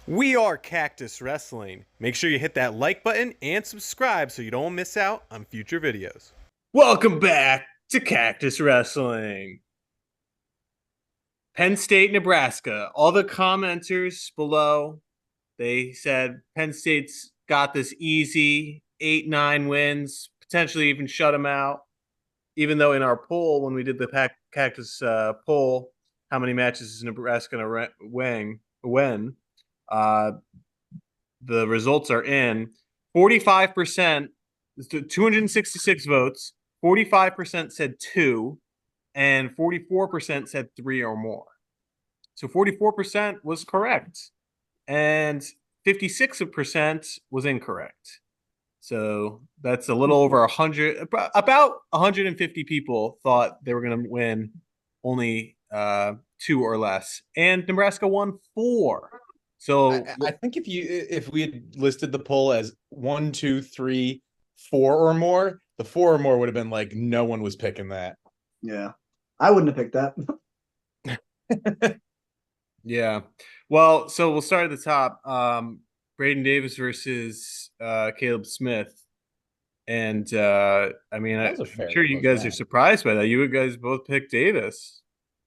We are Cactus Wrestling. Make sure you hit that like button and subscribe so you don't miss out on future videos. Welcome back to Cactus Wrestling. Penn State, Nebraska. All the commenters below, they said Penn State's got this easy 8-9 wins, potentially even shut them out. Even though in our poll, when we did the Cactus poll, how many matches is Nebraska going to win? Uh, the results are in. 45%, 266 votes, 45% said two, and 44% said three or more. So 44% was correct, and 56% was incorrect. So that's a little over 100, about 150 people thought they were going to win only two or less, and Nebraska won four. So I think if we had listed the poll as 1, 2, 3, 4 or more, the 4 or more would have been like no one was picking that. Yeah, I wouldn't have picked that. yeah, well, so we'll start at the top. Braden Davis versus Caleb Smith, and I mean, I'm sure you guys are surprised by that. You guys both picked Davis.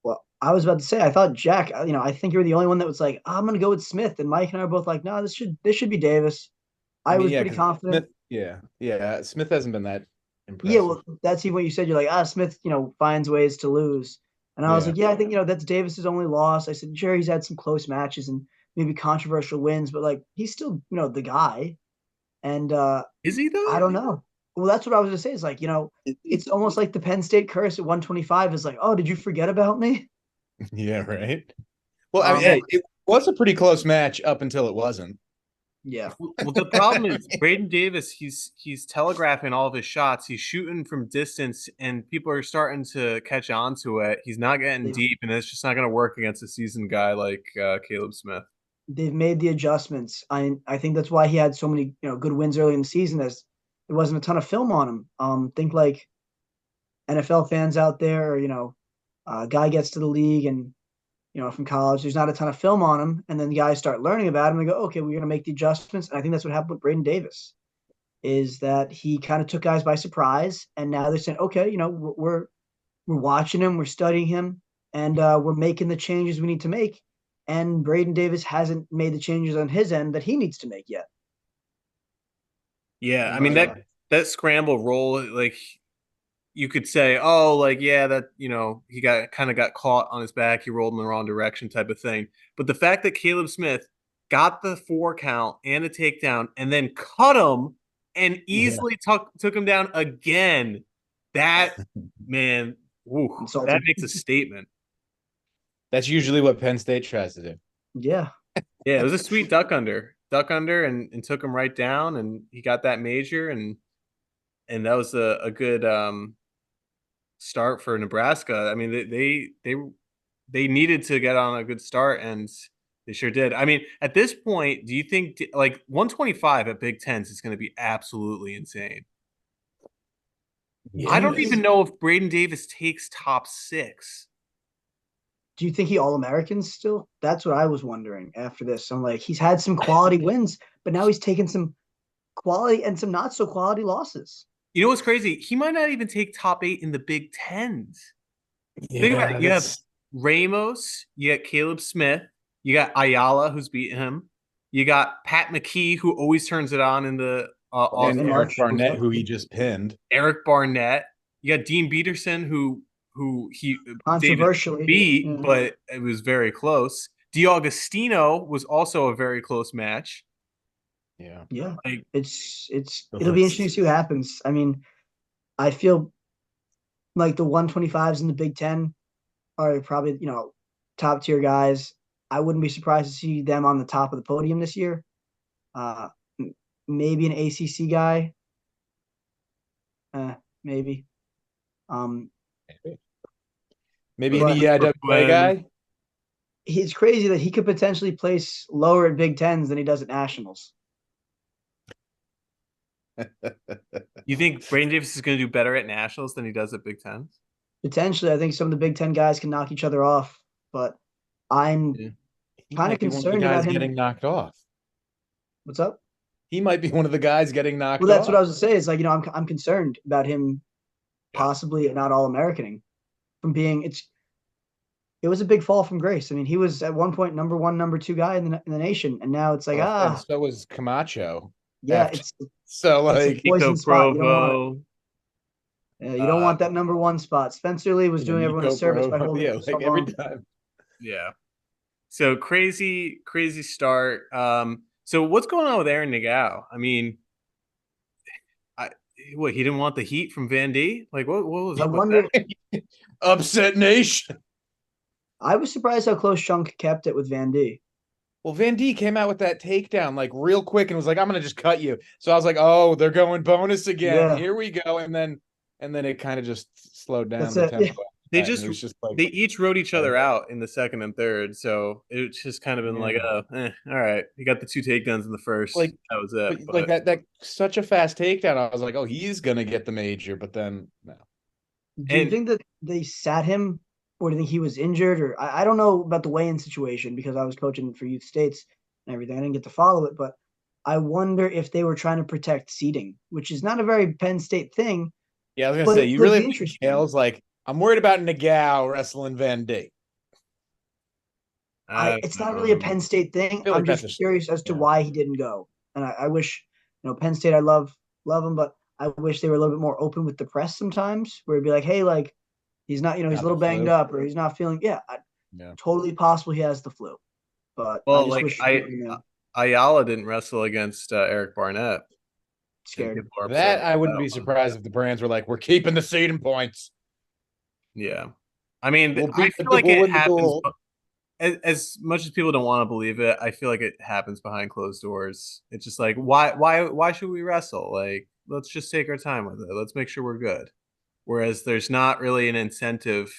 Well, I was about to say, I thought Jack. I think you were the only one that was like, I'm gonna go with Smith, and Mike and I were both like, no, this should be Davis. I was pretty confident. Smith, Smith hasn't been that impressive. Yeah, well, that's even what you said. You're like, Smith, finds ways to lose, and I was like, yeah, I think that's Davis's only loss. I said, sure, he's had some close matches and maybe controversial wins, but like he's still, the guy. And is he though? I don't know. Well, that's what I was gonna say. Is like, it's almost like the Penn State curse at 125 is like, oh, did you forget about me? Yeah, right. Well, I mean, it was a pretty close match up until it wasn't. Yeah. Well, the problem is Braden Davis, he's telegraphing all of his shots. He's shooting from distance, and people are starting to catch on to it. He's not getting deep, and it's just not going to work against a seasoned guy like Caleb Smith. They've made the adjustments. I think that's why he had so many good wins early in the season, as there wasn't a ton of film on him. Think like NFL fans out there, a guy gets to the league and from college, there's not a ton of film on him, and then the guys start learning about him and go, okay, we're going to make the adjustments. And I think that's what happened with Braden Davis, is that he kind of took guys by surprise, and now they're saying, okay, we're watching him, we're studying him, and we're making the changes we need to make. And Braden Davis hasn't made the changes on his end that he needs to make yet. Yeah, I mean that scramble roll, like you could say, oh, like, yeah, that, he got caught on his back. He rolled in the wrong direction type of thing. But the fact that Caleb Smith got the 4 count and a takedown and then cut him and easily took him down again, that, man, that makes a statement. That's usually what Penn State tries to do. Yeah. Yeah, it was a sweet duck under and took him right down, and he got that major, and that was a good start for Nebraska. I mean, they needed to get on a good start, and they sure did. I mean, at this point, do you think like 125 at Big Tens is going to be absolutely insane? Yes. I don't even know if Braden Davis takes top 6. Do you think he All-Americans still? That's what I was wondering after this. I'm like, he's had some quality wins, but now he's taken some quality and some not so quality losses. You know what's crazy? He might not even take top 8 in the Big Tens. Yeah, think about it. You have Ramos, you got Caleb Smith, you got Ayala, who's beaten him, you got Pat McKee, who always turns it on in the and Eric Barnett, who he just pinned. Eric Barnett. You got Dean Peterson, who he controversially beat, but it was very close. DiAugustino was also a very close match. Yeah. Like, it'll be interesting to see what happens. I mean, I feel like the 125s in the Big Ten are probably, top tier guys. I wouldn't be surprised to see them on the top of the podium this year. Maybe an ACC guy. Maybe. Maybe an EIWA guy. It's crazy that he could potentially place lower at Big Tens than he does at Nationals. You think Braden Davis is going to do better at Nationals than he does at Big Tens? Potentially. I think some of the Big Ten guys can knock each other off, but I'm He kind of might be one of the concerned guys about him. getting knocked off. What's up? He might be one of the guys getting knocked Well, that's off. what I was gonna say. Is like, I'm concerned about him possibly not all-Americaning from being. It was a big fall from grace. I mean, he was at one point number one, number two guy in the nation, and now it's like And so was Camacho. yeah, after. it's So it's a like Nico poison spot. You don't want it. Provo. You don't want that number one spot. Spencer Lee was doing everyone a Nico service by Provo, holding yeah, it for so like every long. time. Yeah. So crazy start. So what's going on with Aaron Nagao? I mean, what, he didn't want the heat from Van D? Like what was I up with wonder. that? Upset nation. I was surprised how close Shunk kept it with Van D. Well, Van D came out with that takedown like real quick and was like, "I'm gonna just cut you." So I was like, "Oh, they're going bonus again. Yeah. Here we go." And then it kind of just slowed down That's the it. tempo. Yeah. They And just it was just like they each wrote each other out in the second and third, so it's just kind of been like, Yeah. all right. You got the two takedowns in the first. Like, that was it. but like that such a fast takedown. I was like, "Oh, he's gonna get the major," but then no. Do you And think that they sat him, or do you think he was injured? Or I don't know about the weigh-in situation because I was coaching for youth states and everything. I didn't get to follow it, but I wonder if they were trying to protect seeding, which is not a very Penn State thing. Yeah, I was gonna But say it you could really be interesting. details like I'm worried about Nagao wrestling Van D. It's not really a Penn State thing. feel I'm like that's just a curious as to yeah. why he didn't go. And I wish, Penn State, I love him, but I wish they were a little bit more open with the press sometimes, where it'd be like, hey, like he's not, he's a Got little the banged flu. up, or he's not feeling. Yeah, Yeah. totally possible he has the flu, but I Well, just like wish Ayala didn't wrestle against Eric Barnett. And scared. people are upset That about I wouldn't that be one. surprised if the brands were like, "We're keeping the seeding points. Yeah. I mean, We'll I beat feel like we'll it win the happens duel." as much as people don't want to believe it. I feel like it happens behind closed doors. It's just like, why should we wrestle? Like, let's just take our time with it. Let's make sure we're good. Whereas there's not really an incentive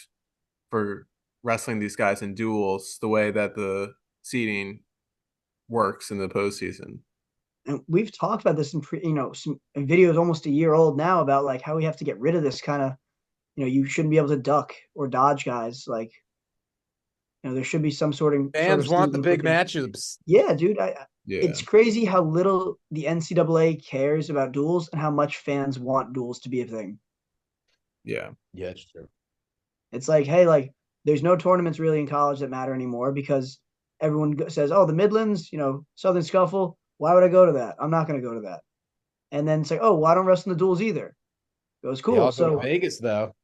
for wrestling these guys in duels the way that the seeding works in the postseason. And we've talked about this in some videos almost a year old now about like how we have to get rid of this kind of, you shouldn't be able to duck or dodge guys. Like, there should be some sort of Fans want the season big where matchups. yeah, dude. Yeah. It's crazy how little the NCAA cares about duels and how much fans want duels to be a thing. Yeah. Yeah, it's true. It's like, hey, like there's no tournaments really in college that matter anymore because everyone says, oh, the Midlands, Southern Scuffle. Why would I go to that? I'm not going to go to that. And then it's like, oh, well, I don't wrestle in the duels either. It was They cool. all go to So Vegas though.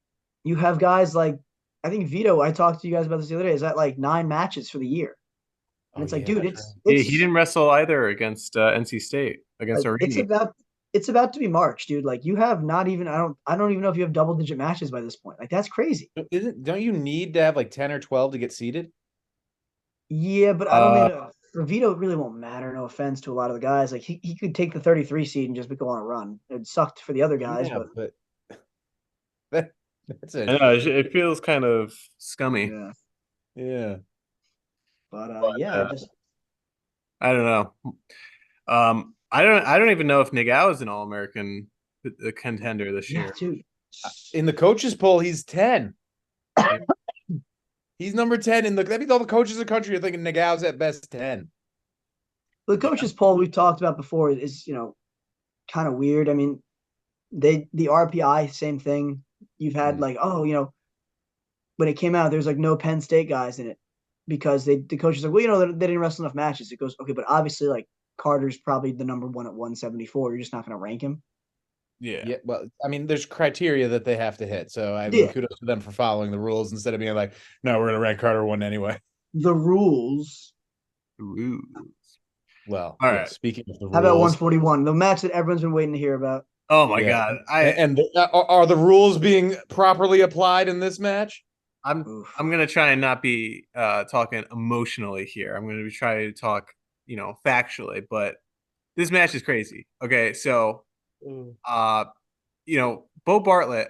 you have guys like, I think Vito, I talked to you guys about this the other day, is at like 9 matches for the year. And it's like, dude, Yeah, he didn't wrestle either against NC State against like, Arini. it's about to be March, dude. Like you have not even I don't even know if you have double digit matches by this point. Like that's crazy. Don't you need to have like 10 or 12 to get seated? Yeah, but I don't think for Vito it really won't matter. No offense to a lot of the guys. Like he could take the 33 seed and just go on a run. It sucked for the other guys, Yeah, but that's it. I know, it feels kind of scummy. yeah. Yeah. But yeah, I don't know. I don't even know if Nagao is an All-American contender this year. dude. In the coaches poll, he's 10. He's number 10 that means all the coaches in the country are thinking Nagao's at best 10. The coaches poll we've talked about before is kind of weird. I mean, the RPI, same thing. You've had like, when it came out, there's like no Penn State guys in it because the coaches are like, well, they didn't wrestle enough matches. It goes, okay, but obviously like Carter's probably the number one at 174. You're just not going to rank him. Yeah. Well, I mean, there's criteria that they have to hit. So I mean, kudos to them for following the rules instead of being like, no, we're going to rank Carter one anyway. The rules. Well, all right. Speaking of the rules, how about 141, the match that everyone's been waiting to hear about? Oh my God! Are the rules being properly applied in this match? I'm gonna try and not be talking emotionally here. I'm gonna be trying to talk, factually. But this match is crazy. Okay, so, Bo Bartlett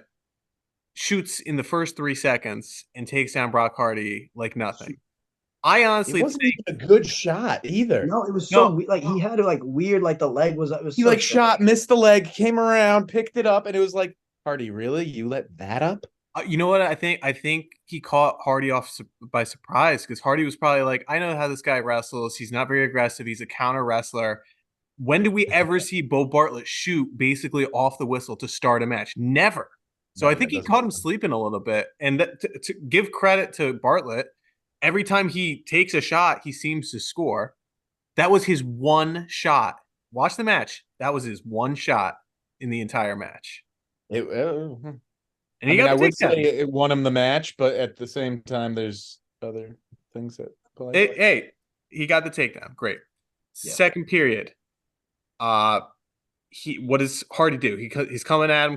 shoots in the first 3 seconds and takes down Brock Hardy like nothing. I honestly it wasn't even a good shot either. No, it was so like he had to weird, like the leg was. It was he shot, missed the leg, came around, picked it up, and it was like, Hardy, really? You let that up? You know what? I think he caught Hardy by surprise because Hardy was probably like, I know how this guy wrestles. He's not very aggressive. He's a counter wrestler. When do we ever see Bo Bartlett shoot basically off the whistle to start a match? Never. So I No, think that he doesn't caught him happen. sleeping a little bit. And to give credit to Bartlett, every time he takes a shot, he seems to score. That was his one shot. Watch the match. That was his one shot in the entire match. And I he mean, got I the would say takedown. it won him the match, but at the same time, there's other things that play. Hey, he got the takedown. Great. Yeah. Second period. Uh, what does Hardy do? He's coming at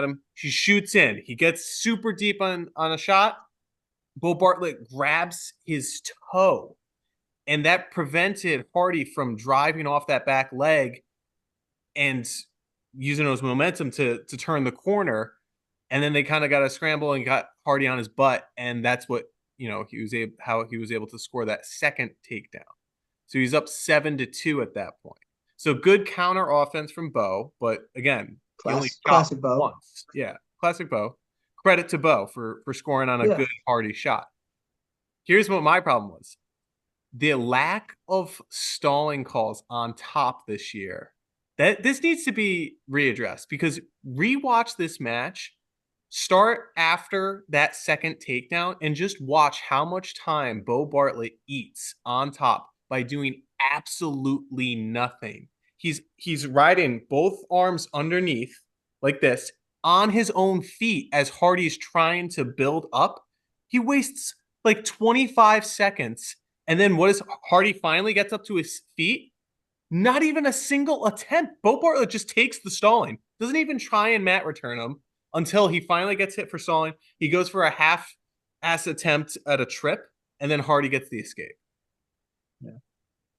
him. He shoots in. He gets super deep on a shot. Bo Bartlett grabs his toe, and that prevented Hardy from driving off that back leg and using his momentum to turn the corner. And then they kind of got a scramble and got Hardy on his butt, and that's what how he was able to score that second takedown. So he's up 7-2 at that point. So good counter offense from Bo, but again, he only shot Classic Bo. once. Yeah, classic Bo. Credit to Bo for scoring on a Yeah. good Hardy shot. Here's what my problem was: the lack of stalling calls on top this year. That this needs to be readdressed because rewatch this match, start after that second takedown, and just watch how much time Bo Bartlett eats on top by doing absolutely nothing. He's riding both arms underneath like this on his own feet as Hardy's trying to build up. He wastes like 25 seconds. And then what is Hardy finally gets up to his feet? Not even a single attempt. Bo Bartlett just takes the stalling. Doesn't even try and mat return him until he finally gets hit for stalling. He goes for a half-ass attempt at a trip, and then Hardy gets the escape. Yeah.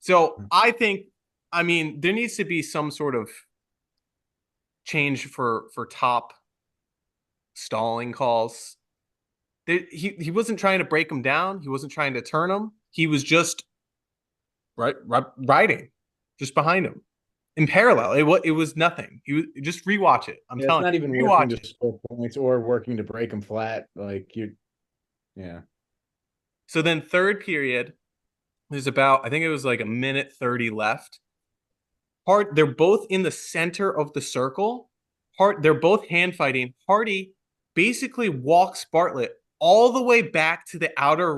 So I think, I mean, there needs to be some sort of change for top stalling calls. He wasn't trying to break him down. He wasn't trying to turn him. He was just riding just behind him in parallel. It was nothing. He was just rewatch it. I'm Yeah, it's telling not even you, working rewatch to it. score points or working to break them flat. Like yeah. So then third period, there's about, I think it was like a minute 30 left. They're both in the center of the circle. They're both hand fighting. Hardy basically walks Bartlett all the way back to the outer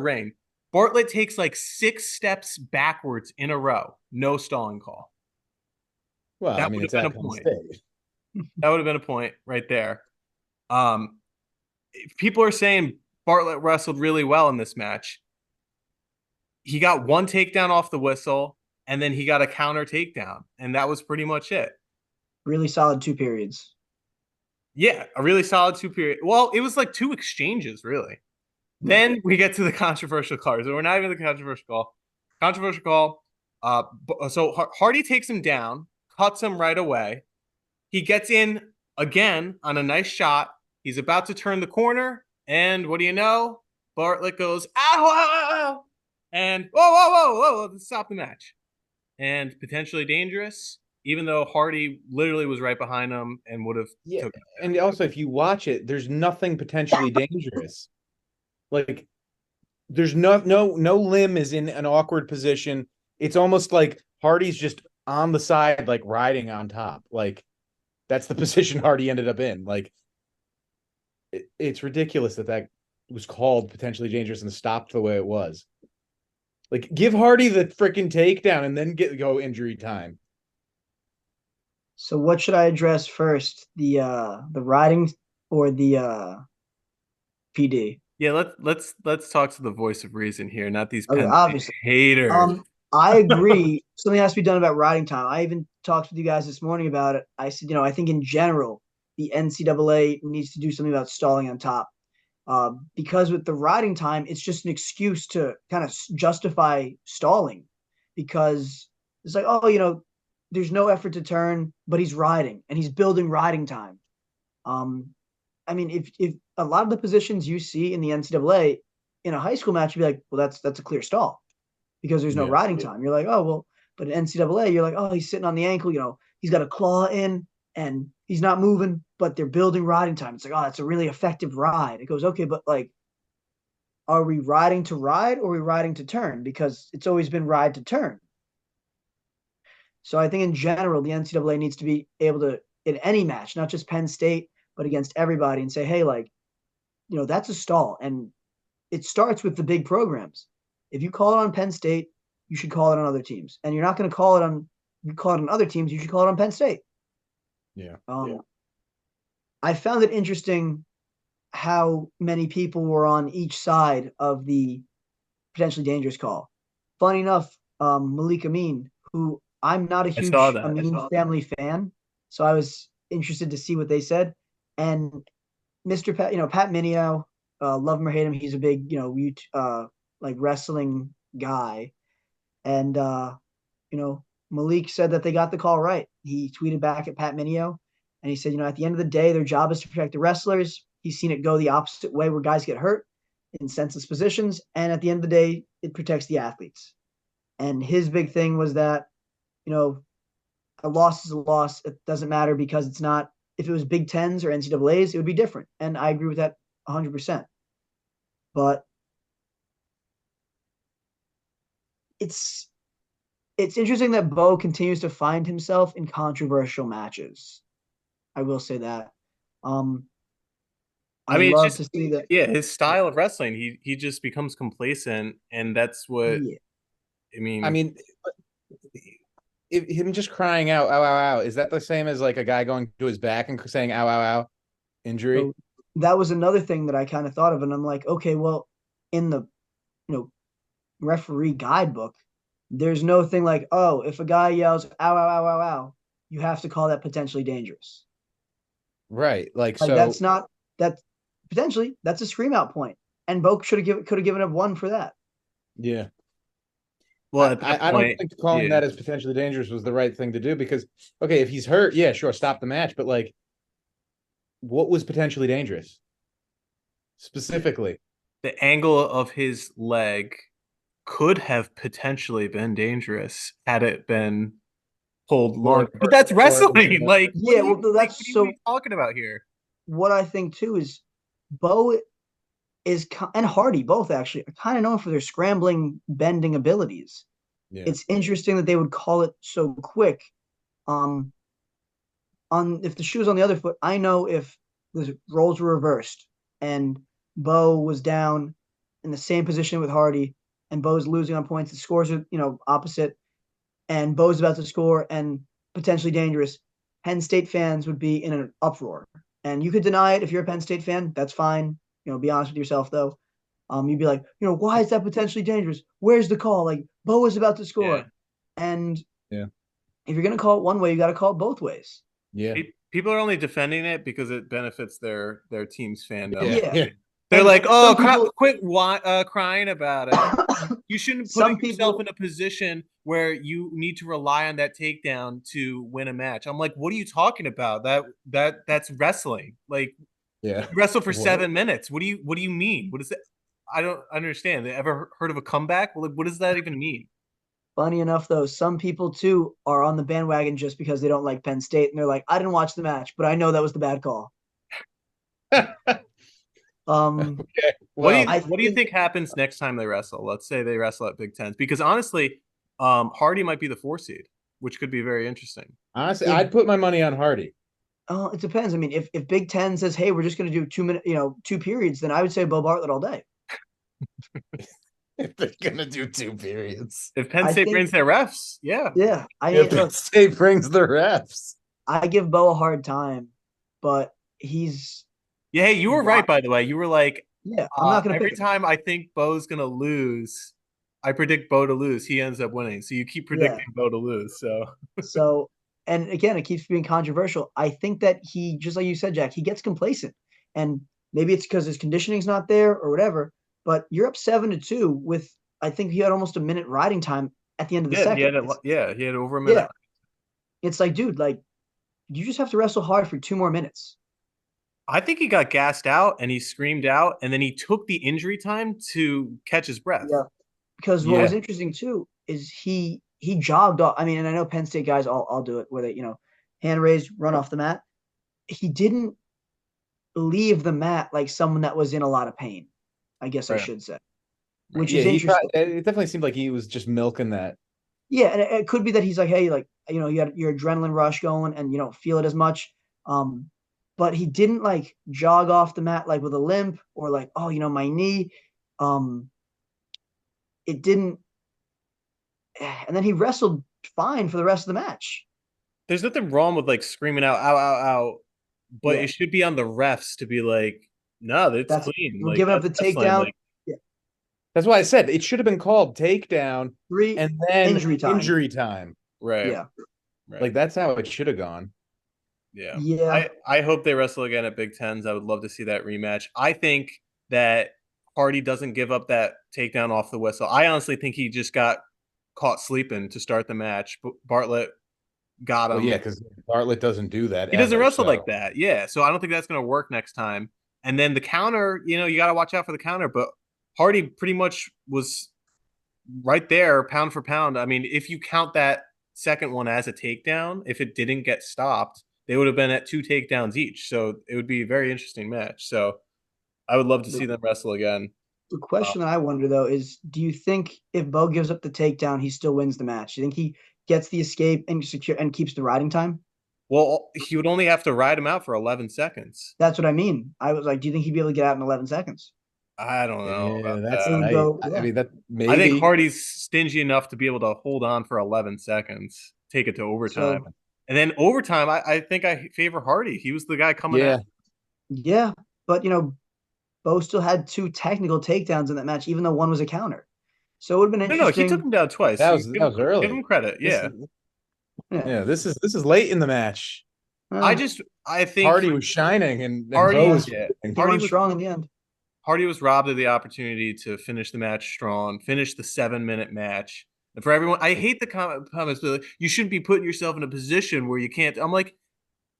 ring. Bartlett takes like 6 steps backwards in a row. No stalling call. Well, I That mean, would have it's been a at Penn point. State. That would have been a point right there. People are saying Bartlett wrestled really well in this match. He got one takedown off the whistle, and then he got a counter takedown, and that was pretty much it. Really solid 2 periods. Yeah, a really solid 2 period. Well, it was like 2 exchanges, really. Yeah. Then we get to the controversial call. So we're not even the controversial call. Controversial call. So Hardy takes him down, cuts him right away. He gets in again on a nice shot. He's about to turn the corner, and what do you know? Bartlett goes, ow, ow, ow, and whoa, stop the match. And potentially dangerous, even though Hardy literally was right behind him and would have Yeah, took. and also if you watch it, there's nothing potentially dangerous. Like there's no limb is in an awkward position. It's almost like Hardy's just on the side, like riding on top. Like that's the position Hardy ended up in. Like it's ridiculous that was called potentially dangerous and stopped the way it was. Like give Hardy the freaking takedown and then go injury time. So what should I address first? The riding or the PD? Yeah, let's talk to the voice of reason here, not these Okay, Penn State obviously. haters. I agree. Something has to be done about riding time. I even talked with you guys this morning about it. I said, I think in general, the NCAA needs to do something about stalling on top. Because with the riding time, it's just an excuse to kind of justify stalling because it's like, there's no effort to turn, but he's riding and he's building riding time. I mean, if a lot of the positions you see in the NCAA in a high school match, you'd be like, well, that's a clear stall because there's no riding time. You're like, oh, well, but in NCAA, you're like, oh, he's sitting on the ankle, he's got a claw in and he's not moving, but they're building riding time. It's like, oh, it's a really effective ride. It goes, okay, but like, are we riding to ride or are we riding to turn? Because it's always been ride to turn. So I think in general, the NCAA needs to be able to, in any match, not just Penn State, but against everybody, and say, hey, like, that's a stall. And it starts with the big programs. If you call it on Penn State, you should call it on other teams. And you're not going to call it on, you call it on other teams, you should call it on Penn State. Yeah. I found it interesting how many people were on each side of the potentially dangerous call. Funny enough, Malik Amin, who I'm not a huge Amin family fan, so I was interested to see what they said. And Mr. Pat, Pat Minio, love him or hate him, he's a big, like wrestling guy. And Malik said that they got the call right. He tweeted back at Pat Minio, and he said, at the end of the day, their job is to protect the wrestlers. He's seen it go the opposite way where guys get hurt in senseless positions. And at the end of the day, it protects the athletes. And his big thing was that, a loss is a loss. It doesn't matter because it's not, if it was Big Tens or NCAAs, it would be different. And I agree with that 100%. But it's interesting that Bo continues to find himself in controversial matches. I will say that. I mean, love to see that. Yeah, his style of wrestling, he just becomes complacent, and that's what. Yeah. I mean, him just crying out, "Ow, ow, ow!" Is that the same as like a guy going to his back and saying, "Ow, ow, ow"? Injury. So that was another thing that I kind of thought of, and I'm like, okay, well, in the referee guidebook, there's no thing like, oh, if a guy yells, "Ow, ow, ow, ow, ow," you have to call that potentially dangerous. Right. Like so that's not that potentially that's a scream out point. And Bo could have given up one for that. Yeah. Well, I don't think calling that as potentially dangerous was the right thing to do because, okay, if he's hurt, yeah, sure, stop the match. But like, what was potentially dangerous? Specifically, the angle of his leg could have potentially been dangerous had it been pulled longer. But that's wrestling. Like, yeah, well, that's what are you talking about here? What I think too is Bo is and Hardy both actually are kind of known for their scrambling, bending abilities. Yeah. It's interesting that they would call it so quick. On if the shoe was on the other foot, I know if the roles were reversed and Bo was down in the same position with Hardy and Bo's losing on points, the scores are opposite, and Bo's about to score and potentially dangerous, Penn State fans would be in an uproar. And you could deny it if you're a Penn State fan. That's fine. Be honest with yourself, though. You'd be like, why is that potentially dangerous? Where's the call? Like, Bo is about to score. Yeah. And if you're going to call it one way, you got to call it both ways. Yeah. People are only defending it because it benefits their team's fandom. Yeah. They're like, oh, quit crying about it. You shouldn't put yourself in a position where you need to rely on that takedown to win a match. I'm like, what are you talking about? That's wrestling. Like, wrestle for 7 minutes. What do you mean? What is that? I don't understand. Ever heard of a comeback? Well, like, what does that even mean? Funny enough, though, some people too are on the bandwagon just because they don't like Penn State, and they're like, I didn't watch the match, but I know that was the bad call. Okay. Well, what do you think happens next time they wrestle? Let's say they wrestle at Big Ten, because honestly, Hardy might be the 4 seed, which could be very interesting. Honestly, I'd put my money on Hardy. Oh, it depends. I mean, if Big Ten says, "Hey, we're just going to do 2 minute, 2 periods," then I would say Bo Bartlett all day. If they're gonna do 2 periods, if Penn State brings their refs, yeah. If Penn State brings the refs, I give Bo a hard time, but he's. Yeah, hey, you were right, by the way. You were like, yeah, I'm not gonna. Every time I think Bo's gonna lose, I predict Bo to lose. He ends up winning. So you keep predicting Bo to lose. So, and again, it keeps being controversial. I think that he, just like you said, Jack, he gets complacent, and maybe it's because his conditioning's not there or whatever. But you're up 7-2 with, I think he had almost a minute riding time at the end of the second. He had over a minute. Yeah. It's like, dude, like, you just have to wrestle hard for 2 more minutes. I think he got gassed out and he screamed out, and then he took the injury time to catch his breath. Yeah, because what was interesting too is he jogged off. I mean, and I know Penn State guys all do it, where they hand raised, run off the mat. he didn't leave the mat like someone that was in a lot of pain. I guess I Right. should say, Right. which Yeah, is interesting. it definitely seemed like he was just milking that. Yeah, and it could be that he's like, hey, like you had your adrenaline rush going, and you don't feel it as much. Um, but he didn't like jog off the mat like with a limp or like, oh, my knee. Um, it didn't, and then he wrestled fine for the rest of the match. There's nothing wrong with like screaming out, "Ow, ow, ow," but Yeah, it should be on the refs to be like, "No, that's that's clean. we're Like giving up that's the wrestling." takedown. Like, Yeah, That's why I said it should have been called takedown three and then injury time. injury time. right, Yeah, right, Like that's how it should have gone. yeah. yeah. I hope they wrestle again at Big Tens. I would love to see that rematch. I think that Hardy doesn't give up that takedown off the whistle. I honestly think he just got caught sleeping to start the match. Bartlett got Well, him. yeah, because Bartlett doesn't do that He doesn't ever. wrestle So like that. Yeah. So I don't think that's going to work next time. And then the counter, you got to watch out for the counter. But Hardy pretty much was right there, pound for pound. I mean, if you count that second one as a takedown, if it didn't get stopped, they would have been at 2 takedowns each. So it would be a very interesting match. So I would love to The, see them wrestle again. the Uh, question that I wonder though is, do you think if Bo gives up the takedown, he still wins the match? Do you think he gets the escape and secure and keeps the riding time? well, he would only have to ride him out for 11 seconds. That's what I mean. I was like, do you think he'd be able to get out in 11 seconds? I don't know yeah, about that's It that. would tight. go, I yeah. mean, that I think maybe. Hardy's stingy enough to be able to hold on for 11 seconds, take it to overtime. So And then overtime, I think I favor Hardy. He was the guy coming out. Yeah, yeah, but Bo still had two technical takedowns in that match, even though one was a counter. So it would have been No, he took interesting. him down twice. that was Give early. him credit. This Yeah. is Yeah. yeah, this is late in the match. I Uh, just I think Hardy was shining and Bo Hardy, yeah. was yeah, fading. Came on strong in the end. Hardy was robbed of the opportunity to finish the match strong, finish the 7-minute match. And for everyone, I hate the comments, but like, you shouldn't be putting yourself in a position where you can't. I'm like,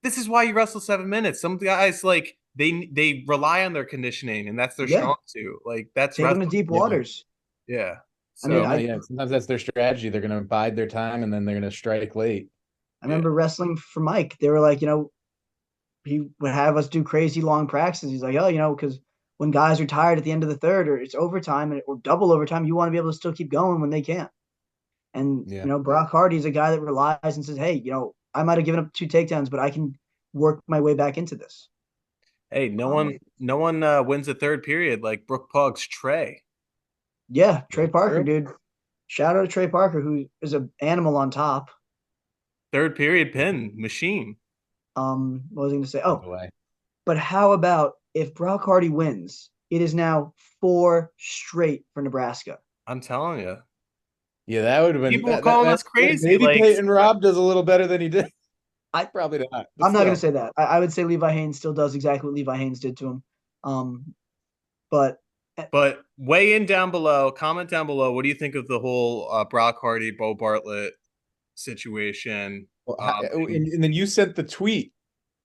this is why you wrestle 7 minutes. Some guys like they rely on their conditioning, and that's their Yeah. strong suit. Like that's Take him to wrestling. deep Yeah. waters. Yeah. I mean, So Yeah, I yeah. Sometimes that's their strategy. They're gonna bide their time and then they're gonna strike late. I yeah, remember wrestling for Mike. They were like, he would have us do crazy long practices. He's like, oh, because when guys are tired at the end of the third or it's overtime or double overtime, you want to be able to still keep going when they can't. And Yeah. Brock Hardy's a guy that relies and says, hey, I might have given up two takedowns, but I can work my way back into this. hey, Um, no one wins the third period like Brooke Pug's Trey. yeah, Trey Parker, True. dude. Shout out to Trey Parker, who is an animal on top. Third period pin machine. What was I going to say? By Oh, the way. but how about if Brock Hardy wins? It is now 4 straight for Nebraska. I'm telling you. Yeah, that would have been People were calling us crazy. maybe Like, Peyton Robb does a little better than he did. I Probably not. But I'm not going to still. say that. I would say Levi Haynes still does exactly what Levi Haynes did to him. But but weigh in down below, comment down below. What do you think of the whole Brock Hardy, Bo Bartlett situation? Well, And and then you sent the tweet.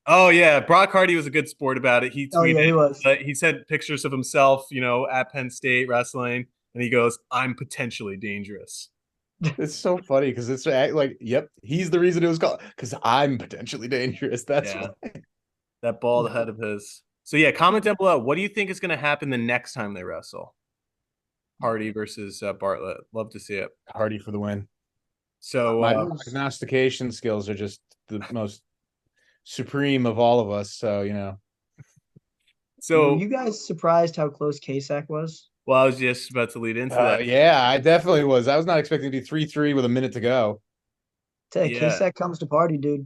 oh yeah, Brock Hardy was a good sport about it. He oh yeah, he tweeted, was. he sent pictures of himself, at Penn State wrestling, and he goes, "I'm potentially dangerous." It's so funny because it's like, yep, he's the reason it was called because I'm potentially dangerous. That's Yeah, why. that bald head of his. So yeah, comment down below. What do you think is going to happen the next time they wrestle? Hardy versus Bartlett. Love to see it. Hardy for the win. So My prognostication skills are just the most supreme of all of us. So Were so you guys surprised how close KSAC was? well, I was just about to lead into that. yeah, I definitely was. I was not expecting to be 3-3 with a minute to go. Tell you, Yeah, KSAC comes to party, dude.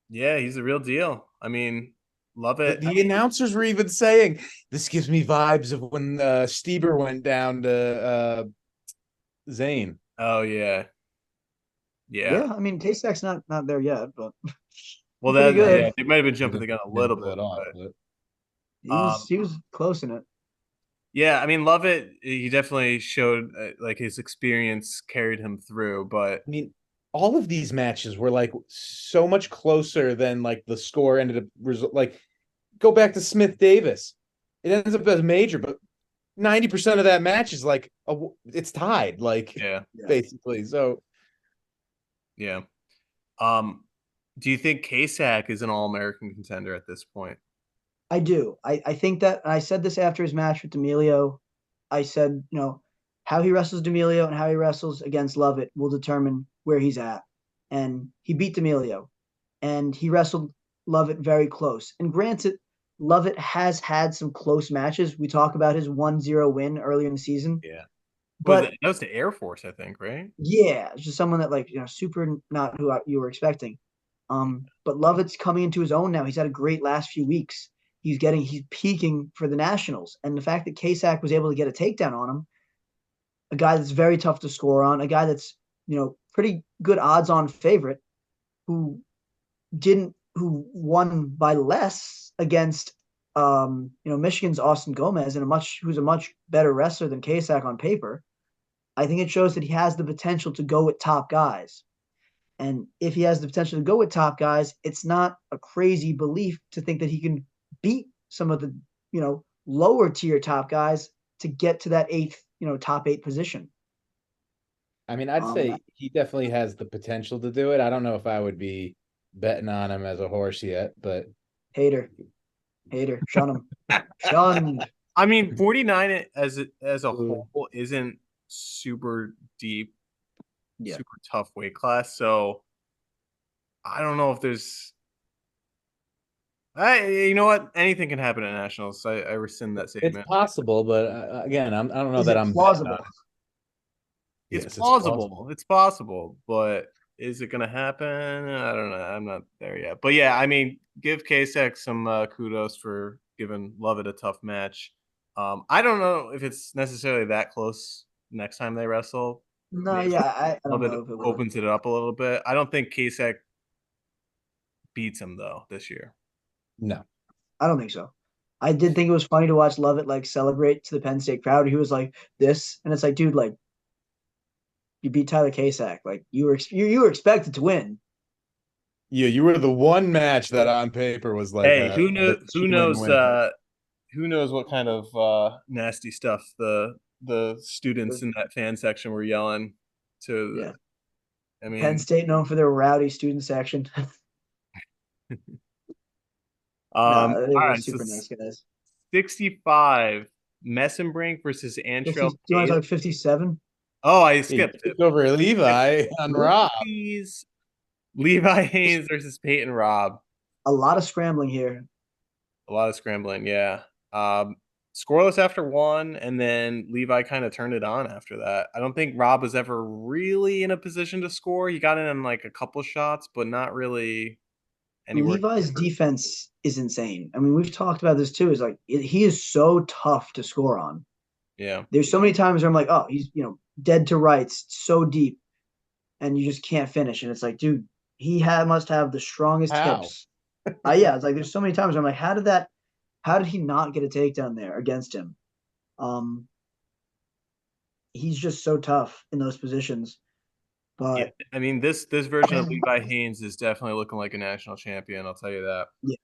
yeah, he's a real deal. I mean, love The, it. the announcers were even saying this gives me vibes of when Stieber went down to Zane. Oh yeah, yeah. Yeah, I mean KSAC's not there yet, but Well, pretty that good. yeah, they might have been He jumping the didn't, gun a didn't little pull bit, it off, but but He was close in it. yeah, I mean, love it. He definitely showed like his experience carried him through, but I mean, all of these matches were like so much closer than like the score ended up like go back to Smith Davis. It ends up as major, but 90% of that match is like it's tied, like yeah, Yeah. basically. So yeah. Um, Do you think CACTUS is an All-American contender at this point? I do. I think that I said this after his match with D'Amelio. I said, how he wrestles D'Amelio and how he wrestles against Lovett will determine where he's at. And he beat D'Amelio, and he wrestled Lovett very close. And granted, Lovett has had some close matches. We talk about his 1-0 win earlier in the season. Yeah. But that was the Air Force, I think, right? yeah, it's just someone that super not who you were expecting. But Lovett's coming into his own now. He's had a great last few weeks. He's peaking for the Nationals, and the fact that Kasak was able to get a takedown on him, a guy that's very tough to score on, a guy that's pretty good odds-on favorite, who who won by less against Michigan's Austin Gomez and who's a much better wrestler than Kasak on paper. I think it shows that he has the potential to go with top guys. And if he has the potential to go with top guys, it's not a crazy belief to think that he can beat some of the, lower tier top guys to get to that top 8 position. I mean, I'd say he definitely has the potential to do it. I don't know if I would be betting on him as a horse yet, but hater, shun him, shun. I mean, 49 as a whole isn't super deep, super tough weight class. So I don't know if there's. You know what? Anything can happen at nationals. I rescind that statement. It's possible, but again, I don't know that I'm plausible. It's plausible. It's possible, but is it going to happen? I don't know. I'm not there yet. But yeah, I mean, give Kasak some kudos for giving Lovett a tough match. I don't know if it's necessarily that close next time they wrestle. No, yeah, I don't know if it opens it up a little bit. I don't think Kasak beats him though this year. No, I don't think so. I did think it was funny to watch Lovett celebrate to the Penn State crowd. He was like this, and it's like, dude, you beat Tyler Kasak. You were expected to win. Yeah, you were the one match that on paper was like. Hey, who knows? Who knows what kind of nasty stuff the students in that fan section were yelling to. Yeah. I mean, Penn State known for their rowdy student section. all right, super nice guys. 65 Messenbrink versus Antrell. Do you want to talk 57? Oh, I skipped it. Over Levi on Rob. Levi Haynes versus Peyton Robb. A lot of scrambling here. A lot of scrambling, yeah. Scoreless after one, and then Levi kind of turned it on after that. I don't think Robb was ever really in a position to score. He got in a couple shots, but not really anywhere. Levi's defense is insane. I mean, we've talked about this too. He is so tough to score on. Yeah. There's so many times where I'm like, oh, he's dead to rights, so deep, and you just can't finish. And it's like, dude, he must have the strongest hips. Yeah, it's like there's so many times where I'm like, how did he not get a takedown there against him? He's just so tough in those positions. But yeah, I mean, this version of Levi Haynes is definitely looking like a national champion. I'll tell you that. Yeah,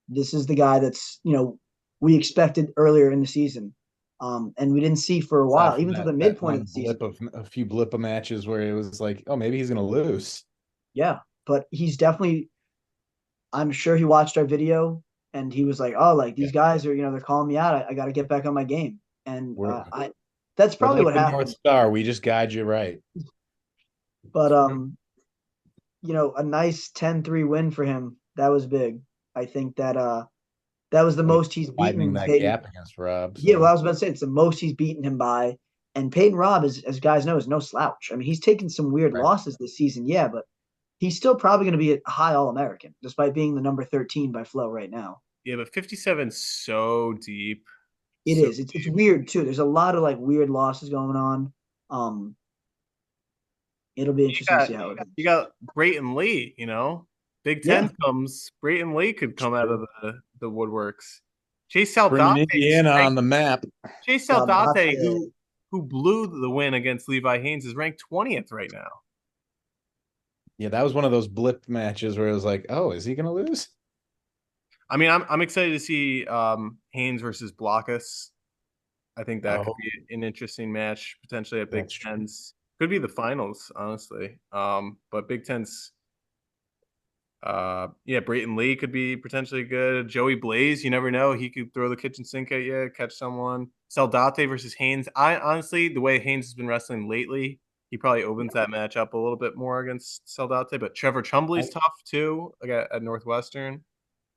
this is the guy that's we expected earlier in the season, and we didn't see for a while, even to the midpoint of the season. A few blip of matches where it was like, oh, maybe he's going to lose. Yeah, but he's definitely. I'm sure he watched our video and he was like, "Oh, these guys are, they're calling me out. I got to get back on my game." And that's probably what happened. North Star, we just guide you right. But a nice 10-3 win for him. That was big. I think that that was the most he's beaten that gap against Robb. So. Yeah, well, I was about to say it's the most he's beaten him by. And Peyton Robb, as guys know, is no slouch. I mean, he's taken some weird losses this season, yeah, but he's still probably going to be a high All-American, despite being the number 13 by Flow right now. Yeah, but 57's so deep. It is. It's weird too. There's a lot of weird losses going on. It'll be interesting to see how it goes. You got Brayton Lee, Big Ten comes. Brayton Lee could come out of the woodworks. Chase Saldate, Indiana on the map. Chase Saldate, who blew the win against Levi Haynes, is ranked 20th right now. Yeah, that was one of those blip matches where it was like, oh, is he going to lose? I mean, I'm excited to see Haynes versus Blockus. I think that could be an interesting match, potentially at Big Ten's. Could be the finals, honestly. But Big Ten's Yeah, Brayton Lee could be potentially good. Joey Blaze, you never know. He could throw the kitchen sink at you, catch someone. Saldate versus Haynes. I honestly, the way Haynes has been wrestling lately, he probably opens that match up a little bit more against Saldate. But Trevor Chumbley's tough too at Northwestern.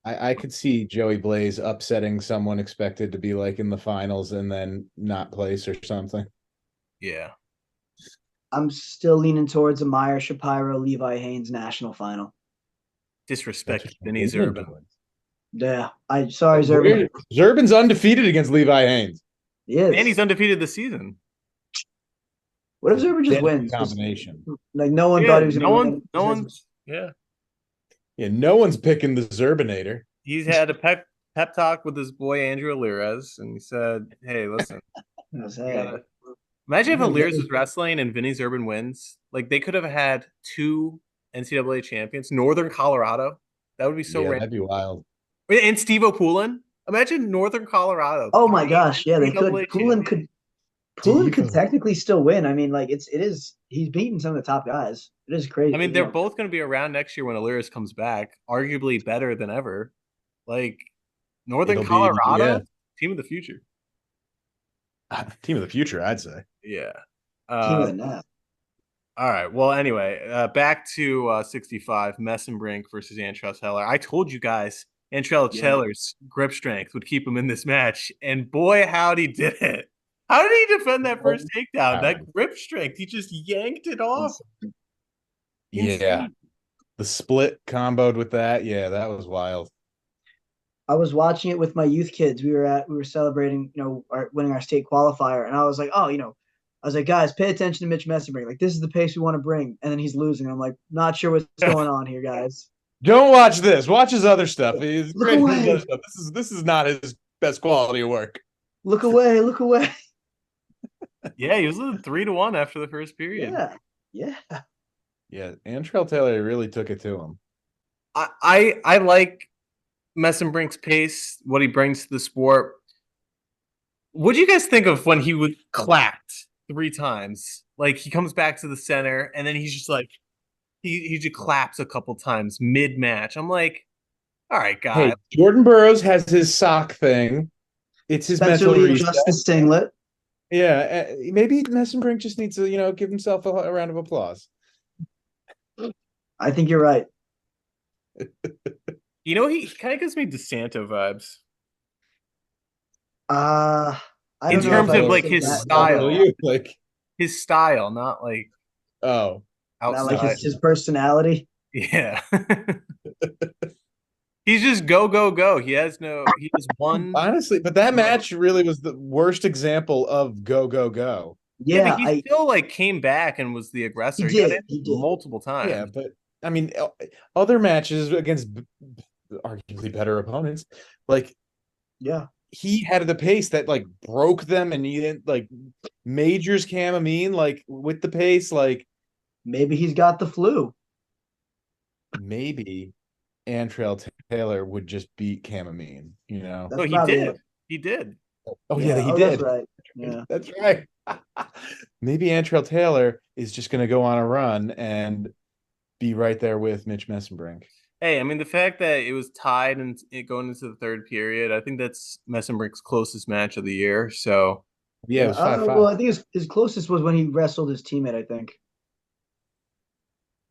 I could see Joey Blaze upsetting someone expected to be like in the finals and then not place or something. Yeah. I'm still leaning towards a Meyer Shapiro Levi Haynes national final. Disrespect That's what Vinny I'm leaning Zerban. towards. Yeah, sorry, Zerban. Zerban's undefeated against Levi Haynes. He is. And he's undefeated this season. What if Zerban just Deadly wins? combination. Like no one Yeah, thought he was going to no win. one's. Yeah, Yeah, no one's picking the Zerbinator. he's had a pep talk with his boy Andrew Alirez, and he said, "Hey, listen, I was you like, gotta imagine if Alirez was wrestling and Vinny Zerban wins. Like they could have had 2 NCAA champions, Northern Colorado. That would be so Yeah, random. that'd be wild. And Steve O'Poulin. Imagine Northern Colorado. oh my 3 gosh, yeah, they could. NCAA Poulin champions. could Steve. technically still win. I mean, like it is. He's beaten some of the top guys. It is crazy. I mean, they're both going to be around next year when Alirez comes back, arguably better than ever. Like Northern It'll be, Colorado, team of the future. Team of the future, I'd say. Yeah. team of the net. All right. Well, anyway, back to 65, Messenbrink versus Antrell Taylor. I told you guys Antrell Taylor's grip strength would keep him in this match, and boy, howdy did it. How did he defend that first takedown? That grip strength, he just yanked it off. Yeah. Insane. The split comboed with that. Yeah, that was wild. I was watching it with my youth kids. We were celebrating, winning our state qualifier, and I was like, I was like, guys, pay attention to Mitch Messenberg. Like, this is the pace we want to bring, and then he's losing. I'm like, not sure what's going on here, guys. Don't watch this. Watch his other stuff. He's Look great at his away. other stuff. This is not his best quality of work. Look away, look away. Yeah, he was losing 3-1 after the first period. Yeah. Yeah, Antrell Taylor really took it to him. I like Messenbrink's pace, what he brings to the sport. What do you guys think of when he would clapped 3 times? Like he comes back to the center and then he's just like he just claps a couple times mid-match. I'm like, all right, guy. Hey, Jordan Burroughs has his sock thing. It's his mental reset. Just the singlet. Yeah, maybe Messenbrink just needs to, give himself a round of applause. I think you're right. He kind of gives me DeSanto vibes. I don't In know terms if I of would like say his that. style. His style, not like Oh. outside. Not like his personality. Yeah. He's just go. He has one. Honestly, but that match really was the worst example of go. Yeah, but he still like came back and was the aggressor. He did. Multiple times. Yeah, but I mean, other matches against arguably better opponents, like he had the pace that like broke them, and he didn't like Majors Camamine like with the pace. Like maybe he's got the flu. Maybe Antrell Taylor would just beat Camamine. No, he did. He did. Oh yeah, he did. That's right. Yeah, that's right. Maybe Antrell Taylor is just going to go on a run and be right there with Mitch Messenbrink. Hey, I mean, the fact that it was tied and it going into the third period, I think that's Messenbrink's closest match of the year. So, yeah, it was 5-5. Well, I think his closest was when he wrestled his teammate. I think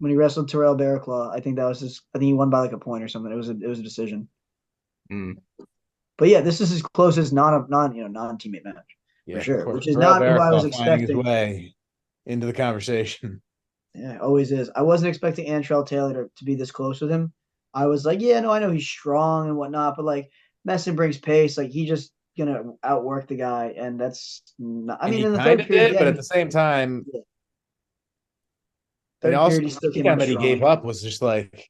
when he wrestled Terrell Bearclaw, I think that was his. I think he won by like a point or something. It was a decision. But yeah, this is his closest non teammate match for sure, which is not who I was expecting. His way into the conversation. Yeah, it always is. I wasn't expecting Antrell Taylor to be this close with him. I was like, I know he's strong and whatnot, but like Messenbrink's pace, like he just gonna outwork the guy, and that's not. I mean, in the third period, but at the same time, and also the takedown that he gave up was just like,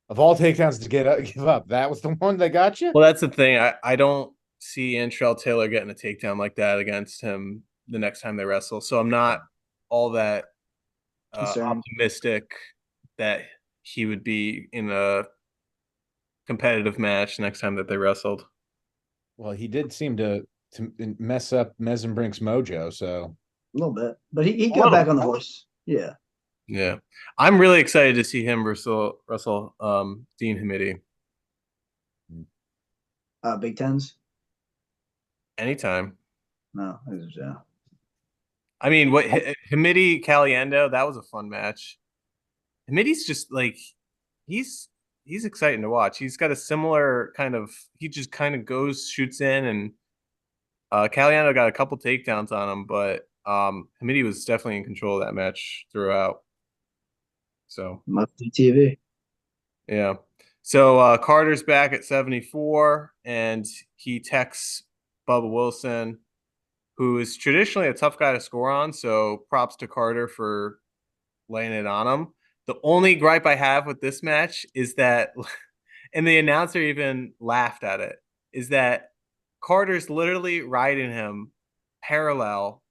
of all takedowns to give up, that was the one that got you. Well, that's the thing. I don't see Antrell Taylor getting a takedown like that against him the next time they wrestle. So I'm not all that optimistic that he would be in a competitive match next time that they wrestled. Well, he did seem to mess up Messenbrink's mojo, so a little bit, but he got back on the horse. Yeah. Yeah, I'm really excited to see him Russell Dean Hamidi Big Tens. anytime. No, yeah. I mean, what Hamidi Caliendo, that was a fun match. Hamidi's just like he's he's exciting to watch. He's got a similar kind of he just kind of goes shoots in and Caliendo got a couple takedowns on him, but Hamidi was definitely in control of that match throughout. So Must be TV. yeah. So Carter's back at 74 and he texts Bubba Wilson, who is traditionally a tough guy to score on. So props to Carter for laying it on him. The only gripe I have with this match is that, and the announcer even laughed at it, is that Carter's literally riding him parallel.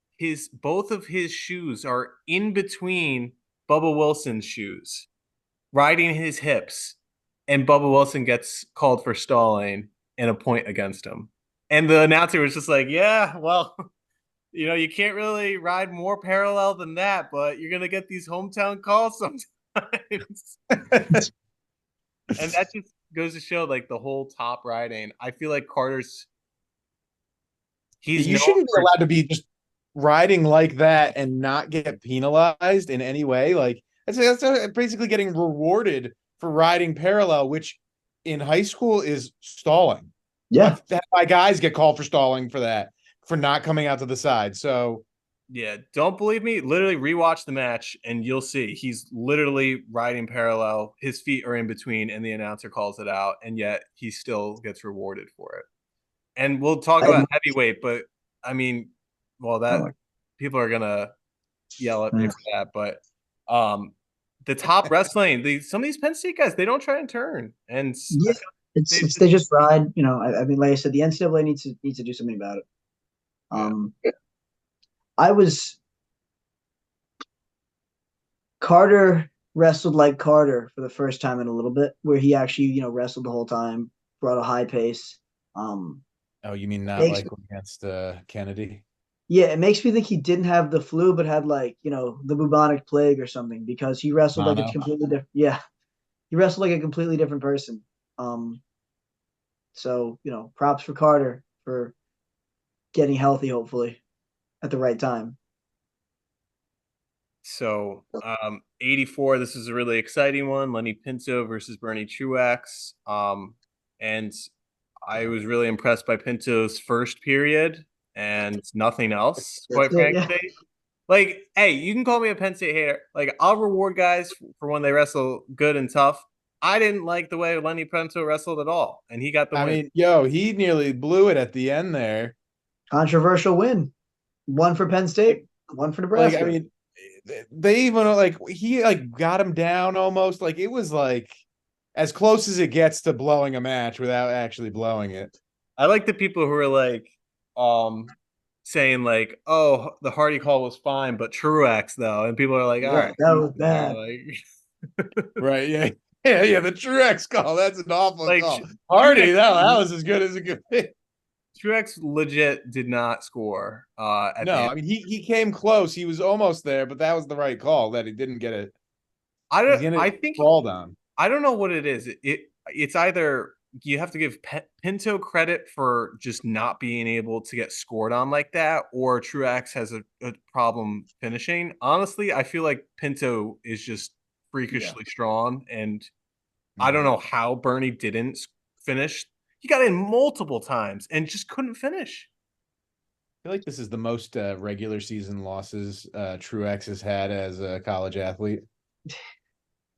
Both of his shoes are in between Bubba Wilson's shoes, riding his hips, and Bubba Wilson gets called for stalling and a point against him. And the announcer was just like, "Yeah, well, you can't really ride more parallel than that, but you're gonna get these hometown calls sometimes." And that just goes to show like the whole top riding. I feel like he's You known shouldn't be for allowed to be just riding like that and not get penalized in any way. Like that's basically getting rewarded for riding parallel, which in high school is stalling. Yeah. My guys get called for stalling for that, for not coming out to the side. So yeah, don't believe me? Literally rewatch the match and you'll see he's literally riding parallel. His feet are in between, and the announcer calls it out, and yet he still gets rewarded for it. And we'll talk about heavyweight, but I mean, well, that people are gonna yell at me for that, but the top wrestling, some of these Penn State guys, they don't try and turn, and Yeah. They just ride. I mean, like I said, the NCAA needs to do something about it. I was Carter wrestled like Carter for the first time in a little bit, where he actually wrestled the whole time, brought a high pace. oh, you mean not like against Kennedy? Yeah, it makes me think he didn't have the flu, but had the bubonic plague or something, because he wrestled like a completely different. Yeah, he wrestled like a completely different person. So props for Carter for getting healthy, hopefully at the right time. So 84, this is a really exciting one. Lenny Pinto versus Bernie Truax. And I was really impressed by Pinto's first period and nothing else, quite frankly. Yeah. Like, hey, you can call me a Penn State hater. Like, I'll reward guys for when they wrestle good and tough. I didn't like the way Lenny Pinto wrestled at all, and he got the win. I mean, he nearly blew it at the end there. Controversial win. One for Penn State, one for Nebraska. Like, I mean, they even he got him down almost. Like it was like as close as it gets to blowing a match without actually blowing it. I like the people who are like, saying like, "Oh, the Hardy call was fine, but Truax though," and people are like, "All right, that was bad." Right? Yeah. Yeah. The Truex call, that's an awful call. Hardy, that was as good as it could be. Truex legit did not score. No, I mean he came close. He was almost there, but that was the right call that he didn't get it. I think fall down. I don't know what it is. It's either you have to give Pinto credit for just not being able to get scored on like that, or Truax has a problem finishing. Honestly, I feel like Pinto is just freakishly strong, and I don't know how Bernie didn't finish. He got in multiple times and just couldn't finish. I feel like this is the most regular season losses Truex has had as a college athlete.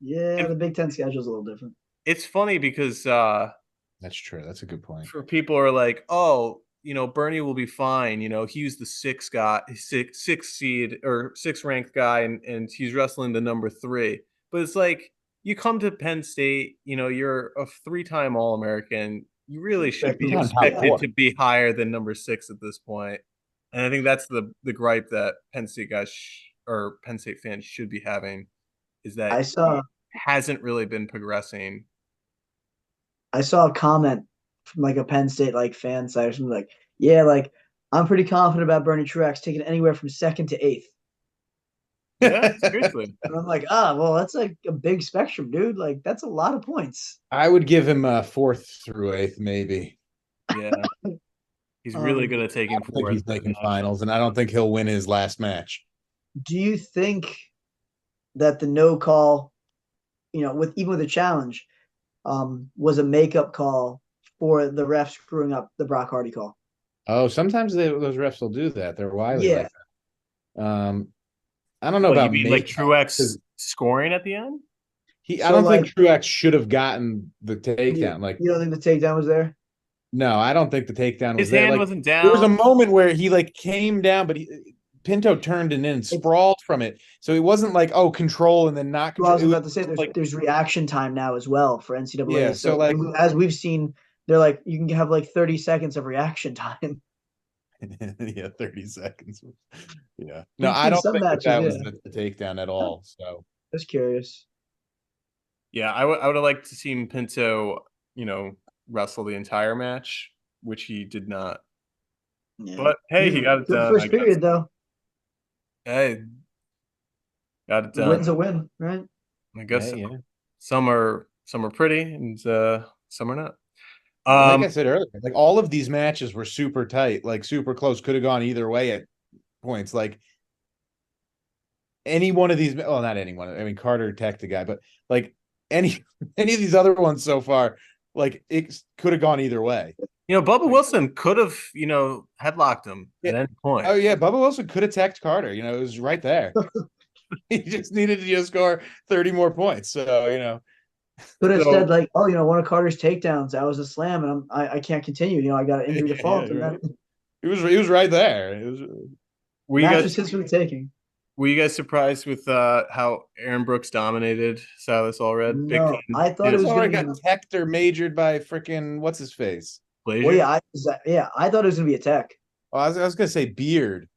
Yeah, the Big Ten schedule is a little different. It's funny because that's true. That's a good point. For people are like, oh, Bernie will be fine. He was the sixth seed or sixth ranked guy, and he's wrestling the number 3. But it's like you come to Penn State, you're a 3-time All-American. You really should be expected to be higher than number 6 at this point. And I think that's the gripe that Penn State guys or Penn State fans should be having, is that he hasn't really been progressing. I saw a comment from like a Penn State fan site or something like, yeah, I'm pretty confident about Bernie Truax taking anywhere from 2nd to 8th. Yeah, seriously. And I'm like, well, that's like a big spectrum, dude. Like, that's a lot of points. I would give him a fourth through eighth, maybe. Yeah, he's really good at taking I don't think fourth. he's making finals, and I don't think he'll win his last match. Do you think that the no call, with even with a challenge, was a makeup call for the ref screwing up the Brock Hardy call? Oh, sometimes those refs will do that. They're wily Yeah. like that. I don't know What, you about mean like make Truex scoring at the end? I So don't think like, Truex should have gotten the you, takedown. Like, you don't think the takedown was there? no, I don't think the takedown was His there. hand Like, wasn't there was a down. moment where he like came down, but Pinto turned and then sprawled from it. So it wasn't like, oh, control and then not Well, I control. was It was about to say like, there's reaction time now as well for yeah. NCAA. So So like, as we've seen, they're like you can have like 30 seconds of reaction time. yeah, 30 seconds. Yeah. No, I In don't some think that matches, that yeah. was the takedown at all. So Just curious. Yeah, I would have liked to see Pinto, wrestle the entire match, which he did not. Yeah. But hey, he got it Good done. I first guess. period though. Hey, got it A done. win's a win, right? I guess yeah, so. yeah. Some are pretty, and some are not. Like I said earlier, like all of these matches were super tight, like super close, could have gone either way at points. Like any one of these, well, not anyone. I mean, Carter tech the guy, but like any any of these other ones so far, like it could have gone either way. Bubba Like, Wilson could have, headlocked him yeah. at any point. Oh yeah, Bubba Wilson could have teched Carter. It was right there. He just needed to just score 30 more points. So Could have said So like, one of Carter's takedowns, that was a slam, and I can't continue. I got an injury yeah, default, and right. that He was right there. It was were you match guys was his for the taking. were you guys surprised with how Aaron Brooks dominated Silas Allred? Big No, fan. I thought it His was already gonna got be. teched or majored by freaking what's his face. Well, pleasure. I thought it was gonna be a tech. Oh, I was gonna say Beard.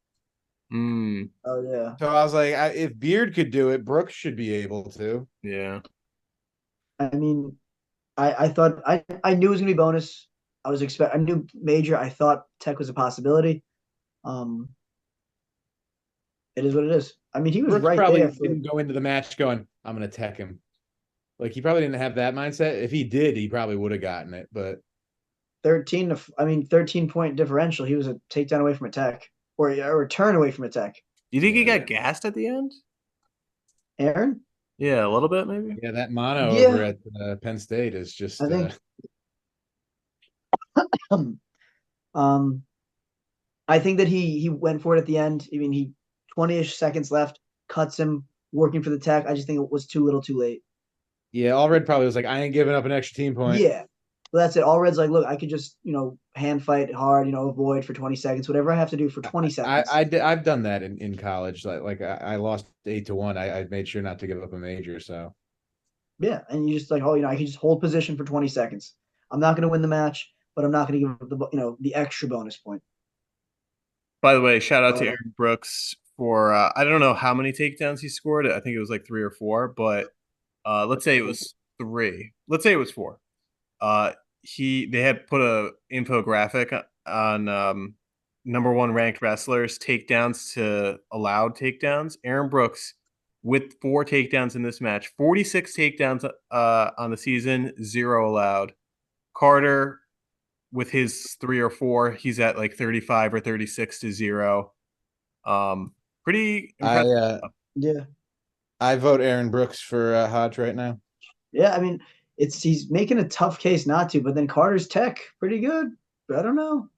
Mm, Oh yeah. So I was like, if Beard could do it, Brooks should be able to. yeah. I mean, I thought I knew it was gonna be bonus. I knew major. I thought tech was a possibility. Um, it is what it is. I mean, he was Brooks right probably there for didn't go into the match going, I'm gonna tech him. Like he probably didn't have that mindset. If he did, he probably would have gotten it. But 13-point differential. He was a takedown away from a tech, or a return away from a tech. Do you think he Yeah. got gassed at the end? Aaron? Yeah, a little bit maybe. yeah, that mono Yeah. over at Penn State is just I think. Um, I think that he went for it at the end. I mean, he 20-ish seconds left, cuts him, working for the tech. I just think it was too little, too late. yeah, Allred probably was like, I ain't giving up an extra team point. Yeah. But that's it. All Red's like, look, I could just, hand fight hard, avoid for 20 seconds, whatever I have to do for 20 seconds. I've done that in college. Like I lost 8-1. I made sure not to give up a major. So Yeah. And you just like, I can just hold position for 20 seconds. I'm not going to win the match, but I'm not going to give up the extra bonus point. By the way, shout out to Aaron Brooks for I don't know how many takedowns he scored. I think it was like 3 or 4, but let's say it was 3. Let's say it was 4. They had put a infographic on number 1 ranked wrestlers takedowns to allowed takedowns. Aaron Brooks with 4 takedowns in this match, 46 takedowns on the season, 0 allowed. Carter with his 3 or 4, he's at like 35 or 36 to 0. Pretty impressive. Yeah. I vote Aaron Brooks for Hodge right now. Yeah. I mean, he's making a tough case not to, but then Carter's tech, pretty good. But I don't know.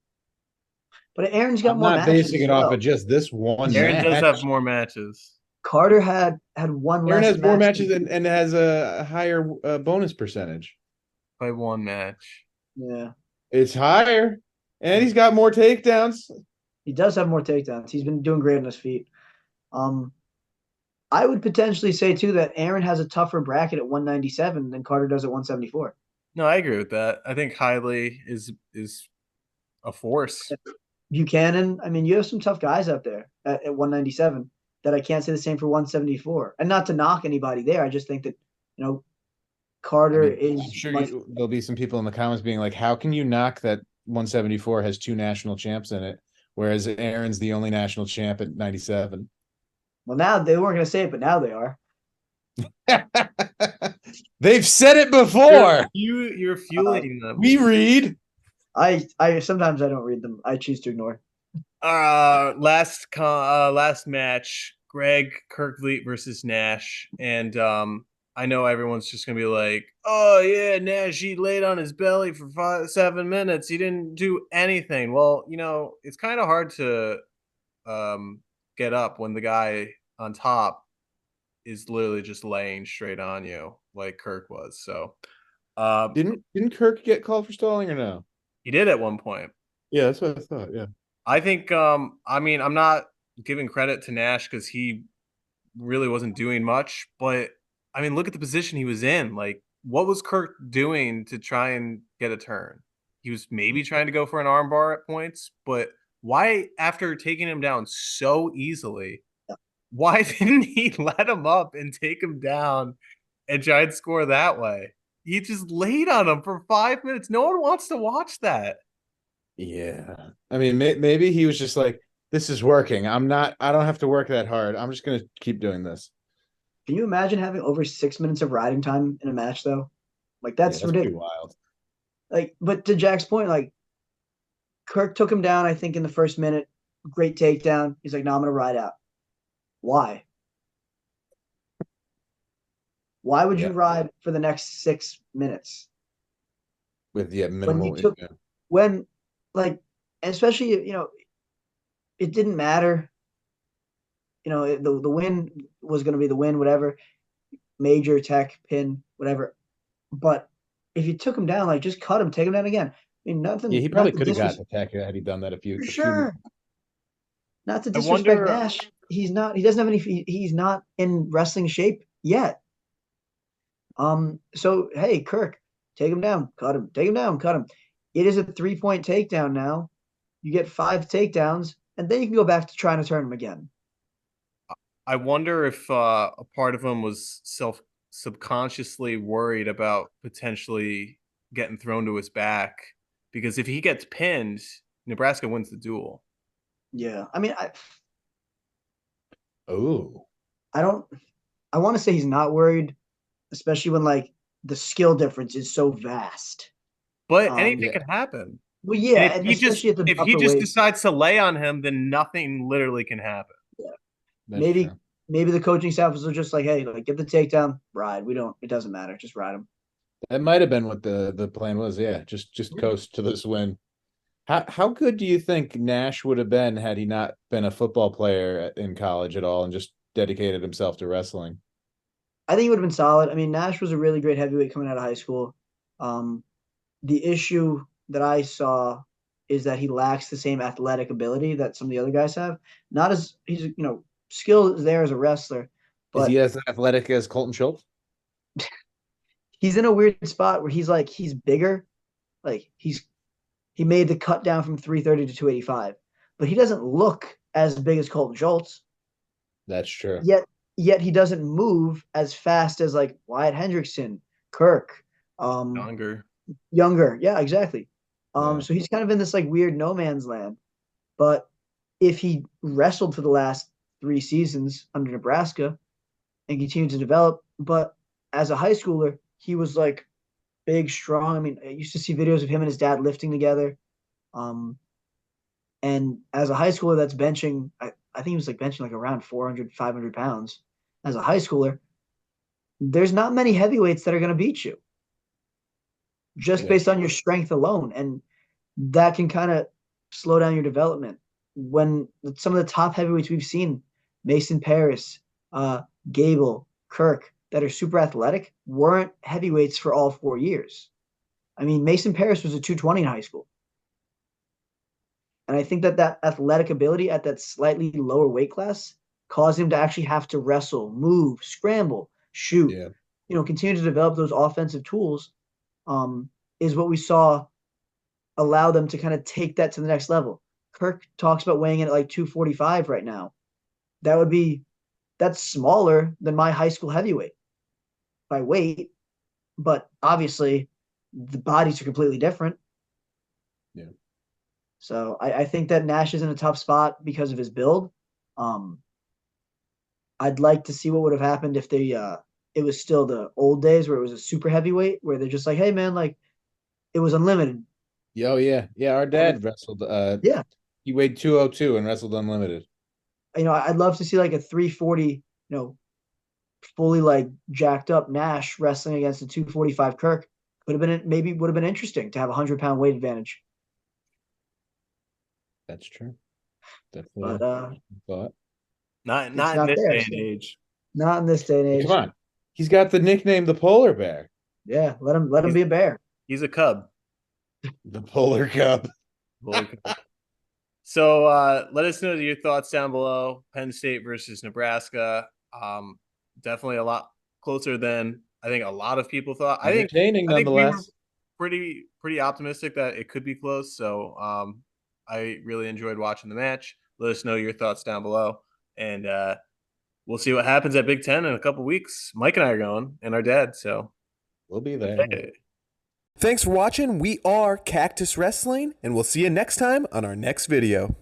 But Aaron's got I'm more not matches basing as it off well. of just this one Aaron match. does have more matches. Carter had one Aaron less has more match matches and has a higher bonus percentage. By 1 match. Yeah. It's higher, and he's got more takedowns. He does have more takedowns. He's been doing great on his feet. I would potentially say too that Aaron has a tougher bracket at 197 than Carter does at 174. No, I agree with that. I think Hiley is a force. Buchanan, I mean, you have some tough guys out there at 197 that I can't say the same for 174. And not to knock anybody there, I just think that Carter is I'm sure much. there'll be some people in the comments being like, "How can you knock that 174 has 2 national champs in it, whereas Aaron's the only national champ at 97?" Well, now they weren't going to say it, but now they are. They've said it before. You're fueling them. We read. I sometimes I don't read them. I choose to ignore. Last match, Greg Kirkvliet versus Nash, and I know everyone's just gonna be like, "Oh yeah, Nash, he laid on his belly for 7 minutes. He didn't do anything." Well, it's kind of hard to get up when the guy on top is literally just laying straight on you like Kirk was. So, Didn't Kirk get called for stalling or no? he did at one point. Yeah, that's what I thought. Yeah. I think I mean, I'm not giving credit to Nash because he really wasn't doing much, but I mean, look at the position he was in. Like, what was Kirk doing to try and get a turn? He was maybe trying to go for an armbar at points, but why, after taking him down so easily, why didn't he let him up and take him down and try and score that way? He just laid on him for 5 minutes. No one wants to watch that. Yeah. I mean, maybe he was just like, this is working. I don't have to work that hard. I'm just going to keep doing this. Can you imagine having over 6 minutes of riding time in a match though? Like Yeah, that's that's pretty ridiculous. wild. Like, but to Jack's point, like Kirk took him down, I think, in the first minute. Great takedown. He's like, no, I'm gonna ride out. Why? Why would Yeah. you ride for the next 6 minutes? With When you minimal. took Yeah. when like especially it didn't matter. The win was gonna be the win, whatever, major tech, pin, whatever. But if you took him down, like just cut him, take him down again. I mean, Yeah, nothing, he not probably to could have got disrespect, the tech had he done that for a few. sure, not to I disrespect wonder. Nash. He doesn't have any. He's not in wrestling shape yet. So hey, Kirk, take him down, cut him, take him down, cut him. It is a 3-point takedown now. You get 5 takedowns, and then you can go back to trying to turn him again. I wonder if a part of him was subconsciously worried about potentially getting thrown to his back, because if he gets pinned, Nebraska wins the duel. Yeah, I mean, Oh. I don't. I want to say he's not worried, especially when like the skill difference is so vast. But Um, anything Yeah, could happen. well, And yeah, if and he just especially at the if he upper just weights. decides to lay on him, then nothing literally can happen. Yeah. that's maybe true. maybe the coaching staff was just like, hey, like get the takedown, ride. We don't. It doesn't matter. Just ride him. That might have been what the plan was. Yeah, just coast to this win. How good do you think Nash would have been had he not been a football player in college at all and just dedicated himself to wrestling? I think it would have been solid. I mean, Nash was a really great heavyweight coming out of high school. Um, the issue that I saw is that he lacks the same athletic ability that some of the other guys have. Not as he's skill is there as a wrestler, Is he but as athletic as Colton Schultz? he's in a weird spot where he's bigger. Like he made the cut down from 330 to 285, but he doesn't look as big as Colton Schultz. That's true. Yet he doesn't move as fast as like Wyatt Hendrickson, Kirk, Younger. younger. Yeah, exactly. Yeah. So he's kind of in this like weird no man's land. But if he wrestled for the last 3 seasons under Nebraska and continued to develop, but as a high schooler, he was like big, strong. I mean, I used to see videos of him and his dad lifting together. Um, and as a high schooler that's benching, I think he was like benching like around 400, 500 pounds. As a high schooler, there's not many heavyweights that are going to beat you just That's based on your strength alone. And that can kind of slow down your development. When some of the top heavyweights we've seen, Mason Paris, Gable, Kirk, that are super athletic, weren't heavyweights for all 4 years. I mean, Mason Paris was a 220 in high school. And I think that athletic ability at that slightly lower weight class caused him to actually have to wrestle, move, scramble, shoot, yeah. Continue to develop those offensive tools, is what we saw allow them to kind of take that to the next level. Kirk talks about weighing in at like 245 right now. That's smaller than my high school heavyweight by weight, but obviously the bodies are completely different. Yeah. So I think that Nash is in a tough spot because of his build. Um, I'd like to see what would have happened if they it was still the old days where it was a super heavyweight, where they're just like, hey man, like it was unlimited. Oh yeah, yeah. Our And dad wrestled. yeah, He weighed 202 and wrestled unlimited. I'd love to see like a 340, fully like jacked up Nash wrestling against a 245 Kirk. Would have been maybe would have been interesting to have a 100-pound weight advantage. That's true. But Definitely. But Not it's in not this there. day and So age. not in this day and age. come on, he's got the nickname the Polar Bear, Yeah, let him be a bear. He's a Cub. the Polar Cub. Holy cow. So let us know your thoughts down below. Penn State versus Nebraska. Definitely a lot closer than I think a lot of people thought. Entertaining, I think we were nonetheless. pretty optimistic that it could be close. So I really enjoyed watching the match. Let us know your thoughts down below, and we'll see what happens at Big Ten in a couple weeks. Mike and I are going, and our dad. So We'll be there. hey. Thanks for watching. We are Cactus Wrestling, and we'll see you next time on our next video.